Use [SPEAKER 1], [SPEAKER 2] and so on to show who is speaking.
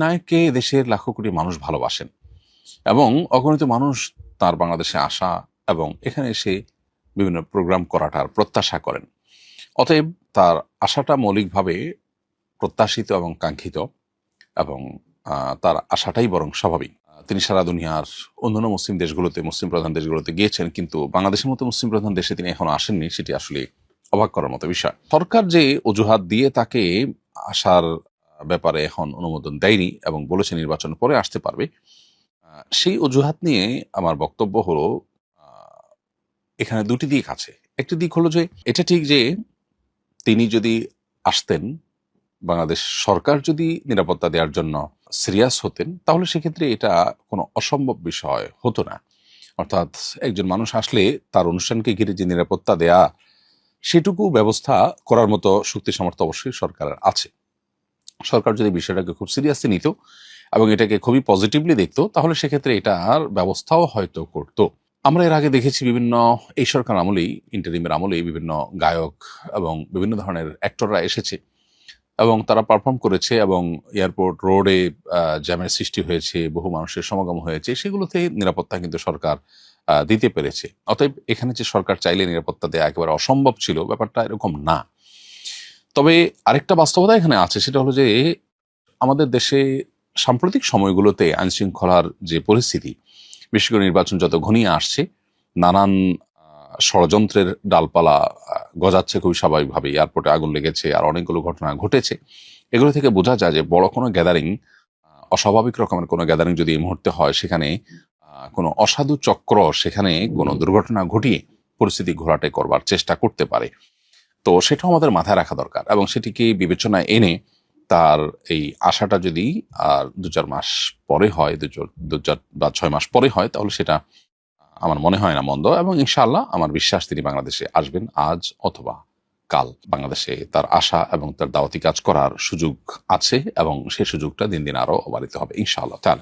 [SPEAKER 1] নায়ককে দেশের লাখো কোটি মানুষ ভালোবাসেন এবং অগণিত মানুষ তার বাংলাদেশে আসা এবং এখানে এসে বিভিন্ন প্রোগ্রাম করাটার প্রত্যাশা করেন। অতএব তার আশাটা মৌলিকভাবে প্রত্যাশিত এবং কাঙ্ক্ষিত এবং তার আশাটাই বরং স্বাভাবিক। তিনি সারা দুনিয়ার অন্যান্য মুসলিম দেশগুলোতে, মুসলিম প্রধান দেশগুলোতে গিয়েছেন, কিন্তু বাংলাদেশের মতো মুসলিম প্রধান দেশে তিনি এখনো আসেননি। সেটি আসলে অবাক করার মতো বিষয়। সরকার যে অজুহাত দিয়ে তাকে আসার ব্যাপারে এখন অনুমোদন দেয়নি এবং বলেছে নির্বাচন পরে আসতে পারবে, সেই অজুহাত নিয়ে আমার বক্তব্য হলো, এখানে দুটি দিক আছে। একটি দিক হলো যে এটা ঠিক যে তিনি যদি আসতেন, বাংলাদেশ সরকার যদি নিরাপত্তা দেওয়ার জন্য সিরিয়াস হতেন, তাহলে সেক্ষেত্রে এটা কোনো অসম্ভব বিষয় হতো না। অর্থাৎ একজন মানুষ আসলে তার অনুষ্ঠানকে ঘিরে যে নিরাপত্তা দেয়া, সেটুকু ব্যবস্থা করার মতো শক্তি সামর্থ্য অবশ্যই সরকারের আছে। সরকার যদি বিষয়টাকে খুব সিরিয়াসলি নিত এবং এটাকে খুবই পজিটিভলি দেখতো, তাহলে সেক্ষেত্রে এটার ব্যবস্থাও হয়তো করতো। আমরা এর আগে দেখেছি বিভিন্ন এই সরকার আমলেই, ইন্টারিমের আমলেই বিভিন্ন গায়ক এবং বিভিন্ন ধরনের অ্যাক্টররা এসেছে এবং তারা পারফর্ম করেছে এবং এয়ারপোর্ট রোডে জ্যামের সৃষ্টি হয়েছে, বহু মানুষের সমাগম হয়েছে। সেগুলোতে নিরাপত্তা কিন্তু সরকার দিতে পেরেছে। অতএব এখানে যে সরকার চাইলে নিরাপত্তা দেওয়া একেবারে অসম্ভব ছিল, ব্যাপারটা এরকম না। তবে আরেকটা বাস্তবতা এখানে আছে, সেটা হলো যে আমাদের দেশে সাম্প্রতিক সময়গুলোতে আইনশৃঙ্খলার যে পরিস্থিতি, বিশেষ করে নির্বাচন যত ঘনিয়ে আসছে, নানান ষড়যন্ত্রের ডালপালা গজাচ্ছে খুবই স্বাভাবিকভাবে। এয়ারপোর্টে আগুন লেগেছে, আর অনেকগুলো ঘটনা ঘটেছে। এগুলো থেকে বোঝা যায় যে বড় কোনো গ্যাদারিং, অস্বাভাবিক রকমের কোনো গ্যাদারিং যদি এই মুহূর্তে হয়, সেখানে কোনো অসাধু চক্র সেখানে কোনো দুর্ঘটনা ঘটিয়ে পরিস্থিতি ঘোলাটে করবার চেষ্টা করতে পারে। তো সেটাও আমাদের মাথায় রাখা দরকার এবং সেটিকে বিবেচনায় এনে তার এই আশাটা যদি আর ২-৪ মাস পরে হয়, ২-৪ বা ৬ মাস পরে হয়, তাহলে সেটা আমার মনে হয় না মন্দ। এবং ইনশাআল্লাহ আমার বিশ্বাস তিনি বাংলাদেশে আসবেন আজ অথবা কাল। বাংলাদেশে তার আশা এবং তার দাওয়াতি কাজ করার সুযোগ আছে এবং সেই সুযোগটা দিন দিন আরো বাড়িতে হবে ইনশাআল্লাহ তাআলা।